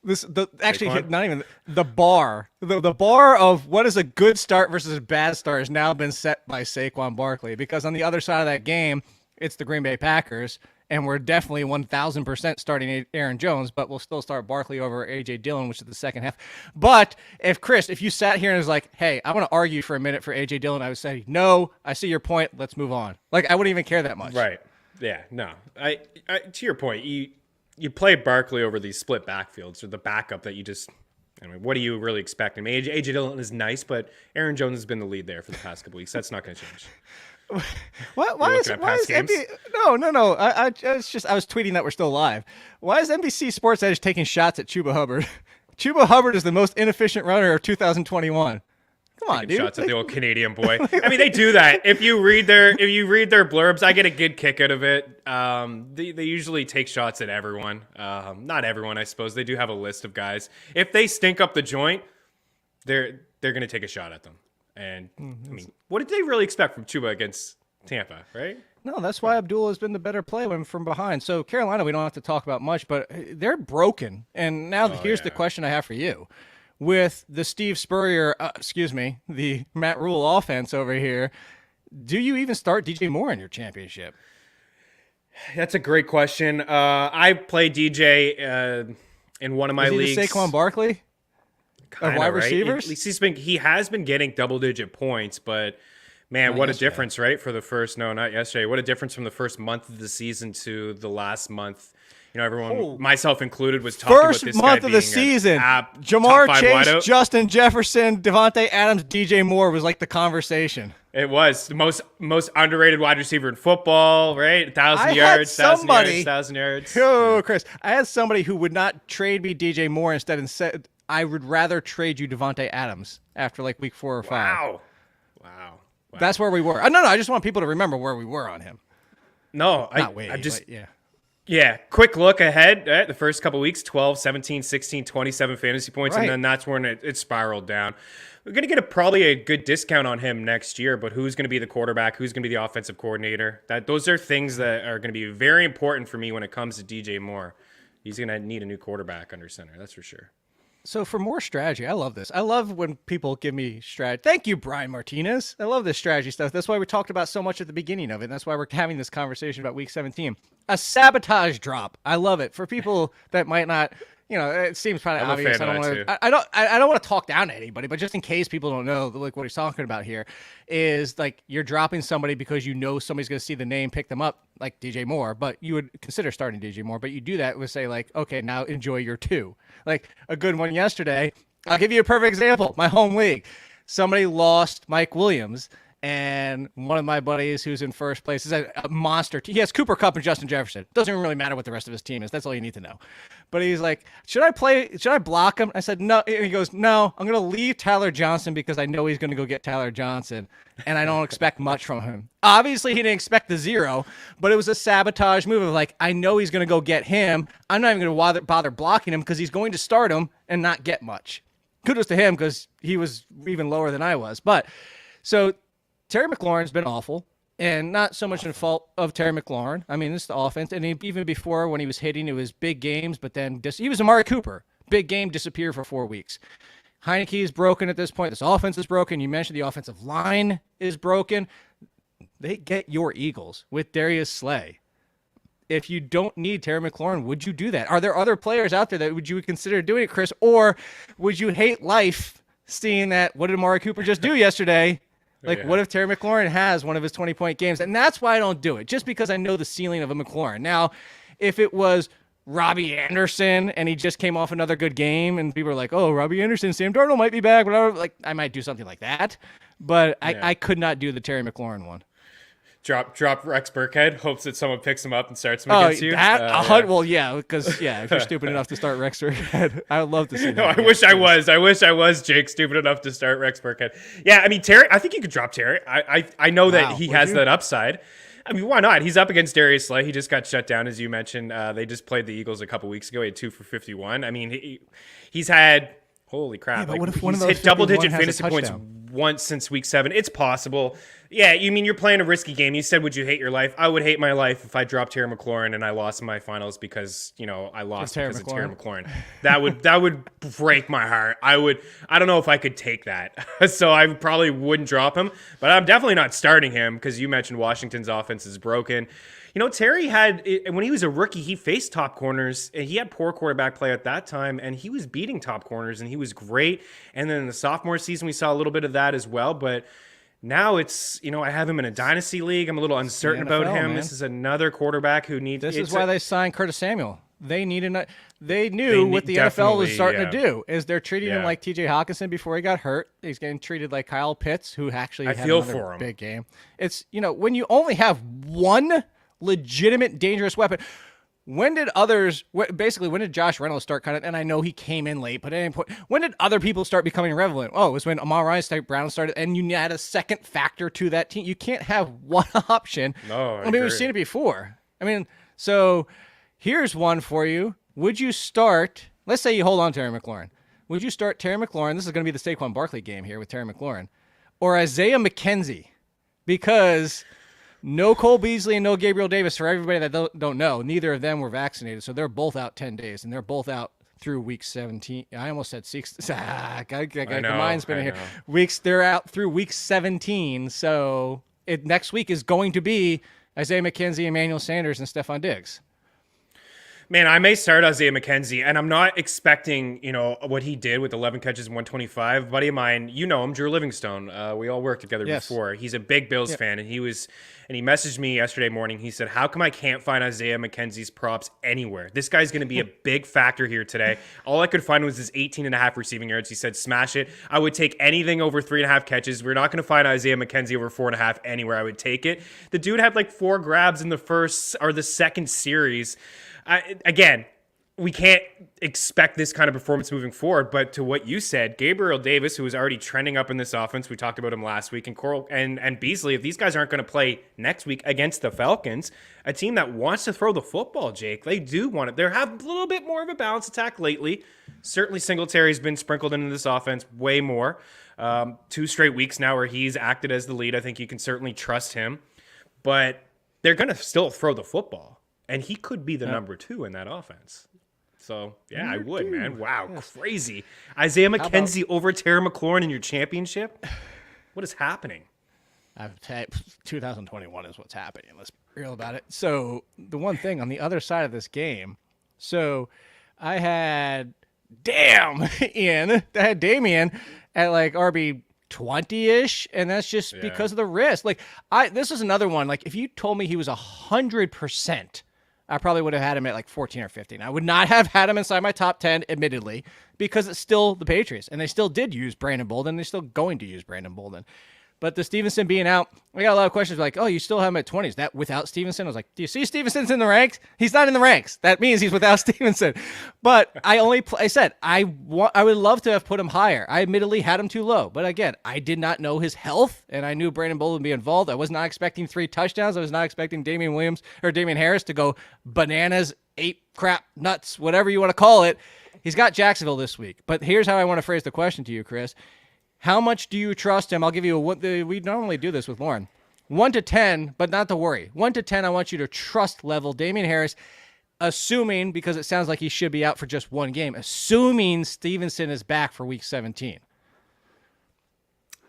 Not even the bar. The bar of what is a good start versus a bad start has now been set by Saquon Barkley, because on the other side of that game, it's the Green Bay Packers, and we're definitely 1,000% starting Aaron Jones, but we'll still start Barkley over A.J. Dillon, which is the second half. But if you sat here and was like, hey, I want to argue for a minute for A.J. Dillon, I would say, no, I see your point, let's move on. Like, I wouldn't even care that much. Right. Yeah, no. I to your point, you play Barkley over these split backfields or the backup that you just. I mean, what do you really expect? I mean, AJ Dillon is nice, but Aaron Jones has been the lead there for the past couple weeks. That's not going to change. Why is NBC? No. I was tweeting that we're still live. Why is NBC Sports Edge taking shots at Chuba Hubbard? Chuba Hubbard is the most inefficient runner of 2021. Come on, dude. Shots at the old Canadian boy. I mean, they do that. If you read their blurbs, I get a good kick out of it. They usually take shots at everyone. Not everyone, I suppose. They do have a list of guys. If they stink up the joint, they're going to take a shot at them. And I mean, what did they really expect from Chuba against Tampa, right? No, that's why Abdul has been the better play when from behind. So Carolina, we don't have to talk about much, but they're broken. And now here's the question I have for you. With the Steve Spurrier, the Matt Rule offense over here, do you even start DJ Moore in your championship? That's a great question. I play DJ in one of my leagues. Is he the Saquon Barkley of wide receivers? At least he has been getting double-digit points, but man, what a difference, right? For the first, not yesterday. What a difference from the first month of the season to the last month. You know, everyone, myself included, was talking about this first month of the season. Jamar Chase, Justin Jefferson, Devontae Adams, DJ Moore was like the conversation. It was the most underrated wide receiver in football, right? 1,000 yards, 1,000 yards. Oh, Chris, I had somebody who would not trade me DJ Moore instead and said, I would rather trade you Devontae Adams after like week 4 or 5. Wow. That's where we were. No, I just want people to remember where we were on him. No, Not Wade, yeah. Yeah, quick look ahead. The first couple weeks, 12, 17, 16, 27 fantasy points, Right. and then that's when it spiraled down. We're going to get probably a good discount on him next year, but who's going to be the quarterback? Who's going to be the offensive coordinator? Those are things that are going to be very important for me when it comes to DJ Moore. He's going to need a new quarterback under center, that's for sure. So for more strategy, I love this. I love when people give me strategy. Thank you, Brian Martinez. I love this strategy stuff. That's why we talked about so much at the beginning of it. And that's why we're having this conversation about week 17. A sabotage drop. I love it. For people that might not, it seems probably I'm a obvious. fan of that too. I don't want to talk down to anybody, but just in case people don't know, like what he's talking about here is like you're dropping somebody because you know somebody's going to see the name, pick them up, like DJ Moore, but you would consider starting DJ Moore, but you do that with say like, okay, now enjoy your 2. Like a good one yesterday. I'll give you a perfect example. My home league. Somebody lost Mike Williams, and one of my buddies who's in first place is a monster. He has Cooper Kupp and Justin Jefferson. Doesn't even really matter what the rest of his team is. That's all you need to know. But he's like, should I block him? I said, no. And he goes, no, I'm going to leave Tyler Johnson because I know he's going to go get Tyler Johnson, and I don't expect much from him. Obviously, he didn't expect the 0, but it was a sabotage move of like, I know he's going to go get him. I'm not even going to bother blocking him because he's going to start him and not get much. Kudos to him because he was even lower than I was. But so Terry McLaurin's been awful, and not so much in fault of Terry McLaurin. I mean, this is the offense. And even before when he was hitting, it was big games, but then he was Amari Cooper. Big game, disappeared for 4 weeks. Heineke is broken at this point. This offense is broken. You mentioned the offensive line is broken. They get your Eagles with Darius Slay. If you don't need Terry McLaurin, would you do that? Are there other players out there that would you consider doing it, Chris? Or would you hate life seeing that, what did Amari Cooper just do yesterday? Like, what if Terry McLaurin has one of his 20-point games? And that's why I don't do it, just because I know the ceiling of a McLaurin. Now, if it was Robbie Anderson and he just came off another good game and people are like, oh, Robbie Anderson, Sam Darnold might be back, whatever, like I might do something like that. But I could not do the Terry McLaurin one. Drop Rex Burkhead, hopes that someone picks him up and starts him against you. Well, yeah, because if you're stupid enough to start Rex Burkhead, I would love to see that. No, I wish I was Jake, stupid enough to start Rex Burkhead. Yeah, I mean Terry, I think you could drop Terry. I know that he has that upside. I mean, why not? He's up against Darius Slay. He just got shut down, as you mentioned. They just played the Eagles a couple weeks ago. He had 2 for 51. I mean, he's had holy crap! Yeah, but what if one of he's those hit double-digit 51 has a fantasy points touchdown? Once since week 7? It's possible. Yeah, you mean you're playing a risky game. You said, would you hate your life? I would hate my life if I dropped Terry McLaurin and I lost in my finals because, I lost because of Terry McLaurin. That would break my heart. I don't know if I could take that. So I probably wouldn't drop him, but I'm definitely not starting him because you mentioned Washington's offense is broken. Terry had, when he was a rookie, he faced top corners, and he had poor quarterback play at that time, and he was beating top corners, and he was great. And then in the sophomore season, we saw a little bit of that as well. But now it's, I have him in a dynasty league. I'm a little uncertain about him. Man. This is another quarterback who needs. This is why they signed Curtis Samuel. They knew what the NFL was starting to do is they're treating him like T.J. Hawkinson before he got hurt. He's getting treated like Kyle Pitts, who actually had another big game. It's when you only have one legitimate dangerous weapon. When did Josh Reynolds start kind of, and I know he came in late, but at any point, when did other people start becoming relevant? Oh, it was when Amon-Ra St. Brown started, and you add a second factor to that team. You can't have one option. No, I mean, we've seen it before. I mean, so here's one for you. Would you start, let's say you hold on to Terry McLaurin. Would you start Terry McLaurin? This is going to be the Saquon Barkley game here with Terry McLaurin. Or Isaiah McKenzie? Because no Cole Beasley and no Gabriel Davis. For everybody that don't know, neither of them were vaccinated, so they're both out 10 days, and they're both out through week 17. I almost said 6. Got the mind spinning here. They're out through week 17, so next week is going to be Isaiah McKenzie, Emmanuel Sanders, and Stephon Diggs. Man, I may start Isaiah McKenzie, and I'm not expecting, what he did with 11 catches and 125. A buddy of mine, him, Drew Livingstone. We all worked together before. He's a big Bills fan, and he messaged me yesterday morning. He said, how come I can't find Isaiah McKenzie's props anywhere? This guy's going to be a big factor here today. All I could find was his 18.5 receiving yards. He said, smash it. I would take anything over 3.5 catches. We're not going to find Isaiah McKenzie over 4.5 anywhere. I would take it. The dude had like 4 grabs in the second series. Again, we can't expect this kind of performance moving forward. But to what you said, Gabriel Davis, who was already trending up in this offense, we talked about him last week, and Coral and Beasley, if these guys aren't going to play next week against the Falcons, a team that wants to throw the football, Jake, they do want it. They have a little bit more of a balanced attack lately. Certainly Singletary's been sprinkled into this offense way more. 2 straight weeks now where he's acted as the lead. I think you can certainly trust him. But they're going to still throw the football. And he could be the number 2 in that offense. So, yeah, I would, man. Wow, crazy. Isaiah McKenzie over Terry McLaurin in your championship? What is happening? 2021 is what's happening. Let's be real about it. So, the one thing on the other side of this game, so I had Damian at like RB 20-ish, and that's just because of the risk. Like, this is another one. Like, if you told me he was 100%, I probably would have had him at like 14 or 15. I would not have had him inside my top 10, admittedly, because it's still the Patriots, and they still did use Brandon Bolden. They're still going to use Brandon Bolden. But the Stevenson being out, I got a lot of questions like, oh, you still have him at 20s. That without Stevenson? I was like, do you see Stevenson's in the ranks? He's not in the ranks. That means he's without Stevenson. But I said, I would love to have put him higher. I admittedly had him too low. But again, I did not know his health, and I knew Brandon Bolden would be involved. I was not expecting 3 touchdowns. I was not expecting Damian Harris to go bananas, ape crap, nuts, whatever you want to call it. He's got Jacksonville this week. But here's how I want to phrase the question to you, Chris. How much do you trust him? I'll give you we normally do this with Lauren. 1 to 10, but not to worry. 1 to 10, I want you to trust level Damian Harris, assuming, because it sounds like he should be out for just one game, assuming Stevenson is back for week 17.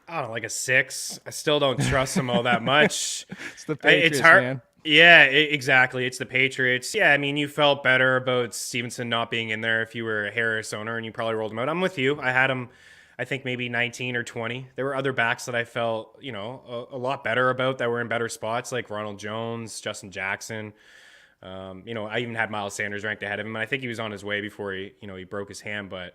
I don't know, like a 6. I still don't trust him all that much. It's the Patriots, it's hard. Man. Yeah, exactly. It's the Patriots. Yeah, I mean, you felt better about Stevenson not being in there if you were a Harris owner, and you probably rolled him out. I'm with you. I had him, I think maybe 19 or 20. There were other backs that I felt, a lot better about that were in better spots, like Ronald Jones, Justin Jackson. I even had Miles Sanders ranked ahead of him, and I think he was on his way before he broke his hand. But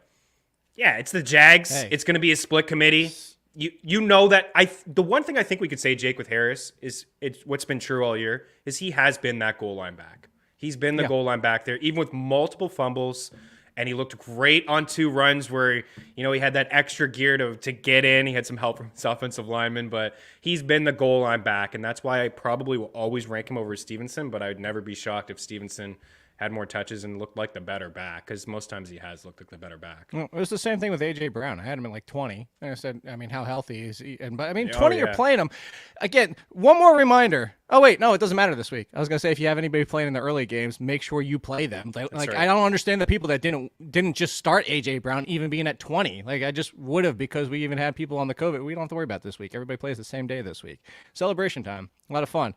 yeah, it's the Jags. Hey. It's going to be a split committee. You know that the one thing I think we could say, Jake, with Harris is what's been true all year is he has been that goal line back. He's been the goal line back there, even with multiple fumbles. And he looked great on 2 runs where, he had that extra gear to get in. He had some help from his offensive lineman, but he's been the goal line back. And that's why I probably will always rank him over Stevenson, but I would never be shocked if Stevenson had more touches and looked like the better back, because most times he has looked like the better back. Well, it was the same thing with A.J. Brown. I had him at like 20. And I said, how healthy is he? But 20, you're playing him. Again, one more reminder. Oh, wait, no, it doesn't matter this week. I was going to say, if you have anybody playing in the early games, make sure you play them. Right. I don't understand the people that didn't just start A.J. Brown even being at 20. Like, I just would have, because we even had people on the COVID. We don't have to worry about this week. Everybody plays the same day this week. Celebration time. A lot of fun.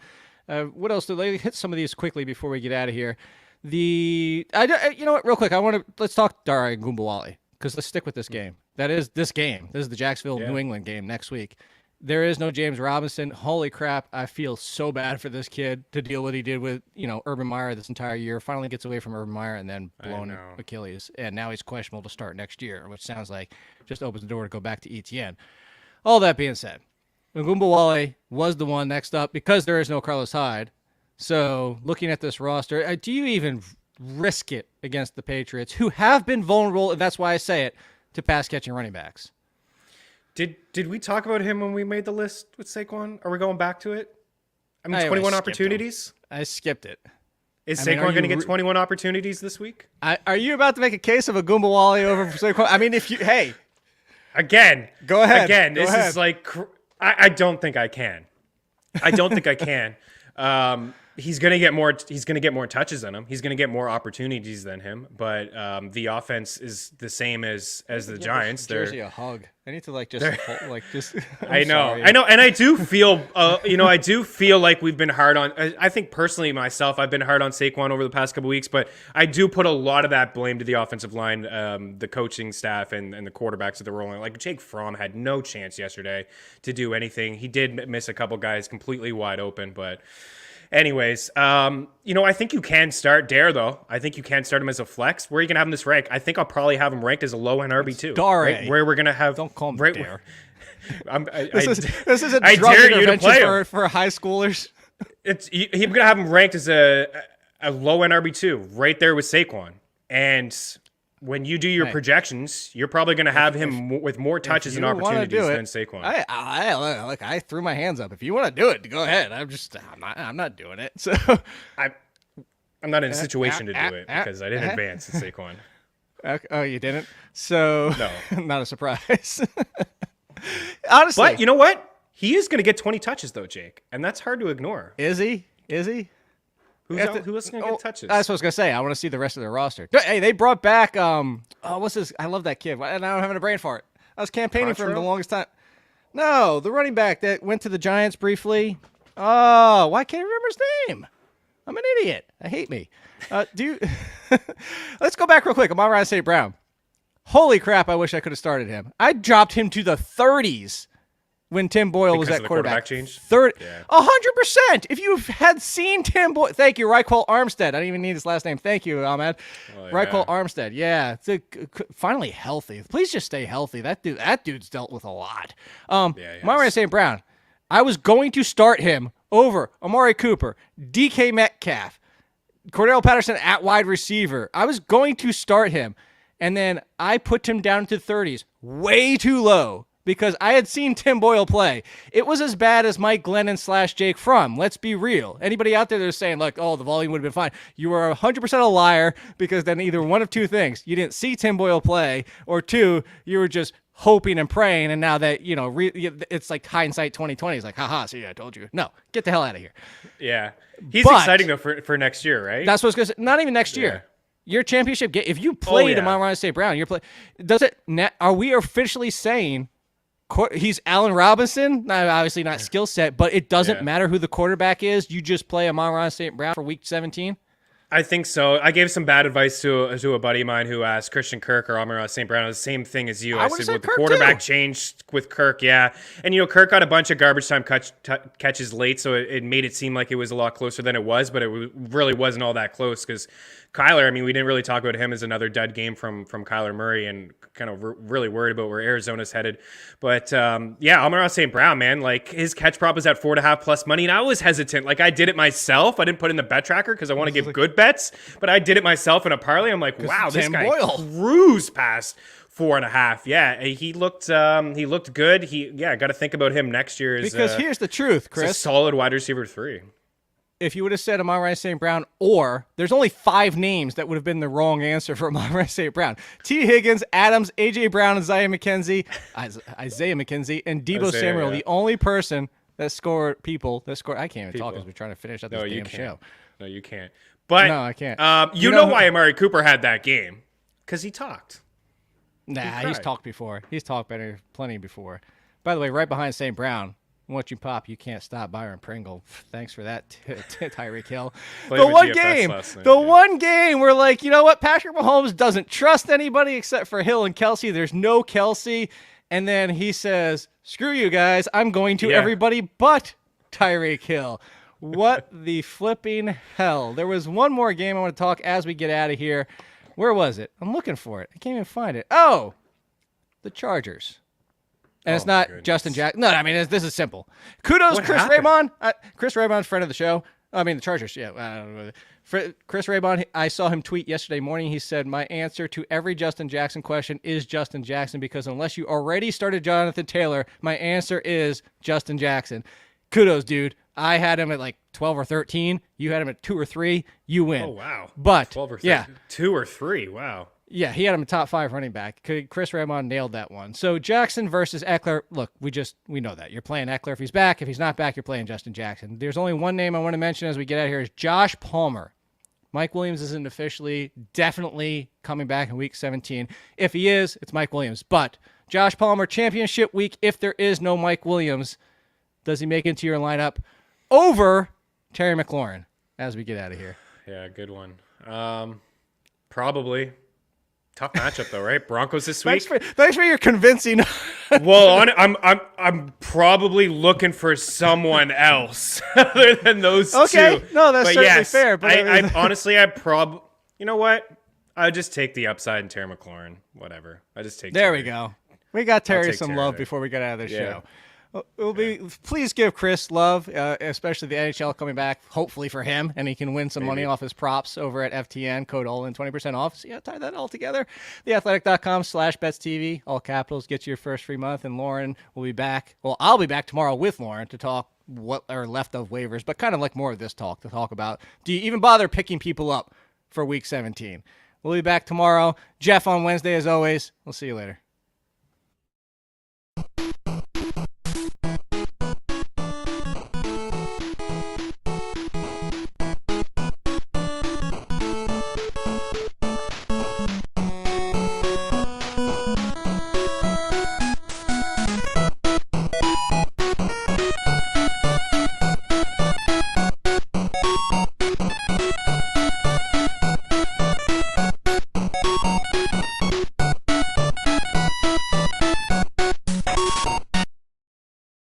What else? Let's hit some of these quickly before we get out of here. You know what? Real quick, let's talk Dare Ogunbowale, because let's stick with this game. This is the Jacksonville New England game next week. There is no James Robinson. Holy crap! I feel so bad for this kid to deal what he did with Urban Meyer this entire year. Finally gets away from Urban Meyer and then blown Achilles, and now he's questionable to start next year, which sounds like just opens the door to go back to ETN. All that being said, Ogunbowale was the one next up because there is no Carlos Hyde. So, looking at this roster, do you even risk it against the Patriots, who have been vulnerable, and that's why I say it, to pass-catching running backs? Did we talk about him when we made the list with Saquon? Are we going back to it? 21 opportunities? I skipped it. Is Saquon going to get 21 opportunities this week? Are you about to make a case of Ogunbowale over Saquon? If you... Hey. Again. Go ahead. This is like... I don't think I can. He's going to get more. He's going to get more touches than him. He's going to get more opportunities than him. But the offense is the same as the Giants. Jersey a hug. I need to just. I know, and I do feel. I do feel like we've been hard on. I think personally myself, I've been hard on Saquon over the past couple weeks. But I do put a lot of that blame to the offensive line, the coaching staff, and the quarterbacks that they're rolling. Like Jake Fromm had no chance yesterday to do anything. He did miss a couple guys completely wide open, but. Anyways, I think you can start Dare, though. I think you can start him as a flex. Where are you going to have him this rank? I think I'll probably have him ranked as a low-end RB2. Right? Where we're going to have... Don't call him Dare. This is a drug intervention for high schoolers. You're going to have him ranked as a low-end RB2, right there with Saquon. And when you do your projections, you're probably going to have him with more touches and opportunities than Saquon. I threw my hands up. If you want to do it, go ahead. I'm not doing it. So I'm not in a situation to do it because I didn't advance in Saquon. Oh, you didn't? So No. Not a surprise. Honestly. But you know what? He is going to get 20 touches, though, Jake. And that's hard to ignore. Is he? Who else is going to get touches? That's what I was going to say. I want to see the rest of their roster. Hey, they brought back, what's this? I love that kid. And now I'm having a brain fart. I was campaigning for him the longest time. No, the running back that went to the Giants briefly. Oh, why can't I remember his name? I'm an idiot. I hate me. Let's go back real quick. I'm on St. Brown. Holy crap, I wish I could have started him. I dropped him to the 30s when Tim Boyle was at quarterback. Change? 100%. If you had seen Tim Boyle, thank you, Reichwell Armstead. I don't even need his last name. Thank you, Ahmed. Reichwell Armstead. Yeah, finally healthy. Please just stay healthy. That dude's dealt with a lot. Amari St. Brown. I was going to start him over Amari Cooper, DK Metcalf, Cordell Patterson at wide receiver. I was going to start him, and then I put him down to 30s, way too low, because I had seen Tim Boyle play. It was as bad as Mike Glennon / Jake Fromm. Let's be real. Anybody out there that's saying, like, the volume would have been fine, you are 100% a liar, because then either one of two things. You didn't see Tim Boyle play, or two, you were just hoping and praying, and now that, it's like hindsight 2020. It's like, haha, see, I told you. No, get the hell out of here. Yeah. He's exciting, though, for next year, right? That's what I was going to say. Not even next year. Your championship game, if you played Amon-Ra St. Brown, are we officially saying he's Allen Robinson? Obviously not skill set, but it doesn't matter who the quarterback is. You just play Amon-Ra St. Brown for week 17? I think so. I gave some bad advice to a buddy of mine who asked Christian Kirk or Amon-Ra St. Brown. The same thing as you. I said, with the quarterback changed with Kirk, And, Kirk got a bunch of garbage time catches late, so it made it seem like it was a lot closer than it was, but it really wasn't all that close because Kyler, we didn't really talk about him as another dud game from Kyler Murray, and kind of really worried about where Arizona's headed. But, Amon-Ra St. Brown, man, like his catch prop is at 4.5 plus money, and I was hesitant. Like I did it myself. I didn't put in the bet tracker because I want to give good bets, but I did it myself in a parlay. I'm like, wow, this guy cruised past 4.5. Yeah, he looked good. Got to think about him next year. Because here's the truth, Chris. A solid wide receiver 3. If you would have said Amon-Ra St. Brown, or there's only 5 names that would have been the wrong answer for Amon-Ra St. Brown. T. Higgins, Adams, A.J. Brown, Isaiah McKenzie, and Deebo Samuel, the only person that scored I can't even talk because we're trying to finish up this show. No, you can't. But no, I can't. You know why Amari Cooper had that game? Because he talked. Nah, he's talked before. He's talked plenty before. By the way, right behind St. Brown, once you pop, you can't stop. Byron Pringle. Thanks for that, Tyreek Hill. The one game where, like, you know what? Patrick Mahomes doesn't trust anybody except for Hill and Kelsey. There's no Kelsey. And then he says, screw you guys. I'm going to everybody but Tyreek Hill. What the flipping hell? There was one more game I want to talk as we get out of here. Where was it? I'm looking for it. I can't even find it. Oh, the Chargers. And it's not Justin Jackson. No, this is simple. Kudos, Chris Raymond. Chris Raymond's friend of the show. The Chargers. Yeah. Chris Raymond, I saw him tweet yesterday morning. He said, my answer to every Justin Jackson question is Justin Jackson, because unless you already started Jonathan Taylor, my answer is Justin Jackson. Kudos, dude. I had him at like 12 or 13. You had him at 2 or 3. You win. Oh, wow. But 12 or 13. 2 or 3. Wow. Yeah, he had him a top 5 running back. Chris Raymond nailed that one. So Jackson versus Eckler. Look, we know that. You're playing Eckler if he's back. If he's not back, you're playing Justin Jackson. There's only one name I want to mention as we get out of here is Josh Palmer. Mike Williams isn't officially definitely coming back in week 17. If he is, it's Mike Williams. But Josh Palmer, championship week, if there is no Mike Williams, does he make it into your lineup over Terry McLaurin as we get out of here? Yeah, good one. Probably. Tough matchup though, right? Broncos this week. Thanks for your convincing. Well, I'm probably looking for someone else other than those two. Okay, no, that's certainly fair. But I honestly, you know what? I just take the upside in Terry McLaurin. Whatever. I just take. There we go. We got Terry some love before we get out of the show. Please give Chris love, especially the NHL coming back, hopefully for him, and he can win some money off his props over at FTN. Code Olin, 20% off. So yeah, tie that all together. TheAthletic.com/BetsTV, all capitals, get you your first free month. And Lauren will be back. Well, I'll be back tomorrow with Lauren to talk what are left of waivers, but kind of like more of this talk to talk about. Do you even bother picking people up for Week 17? We'll be back tomorrow. Jeff on Wednesday, as always. We'll see you later.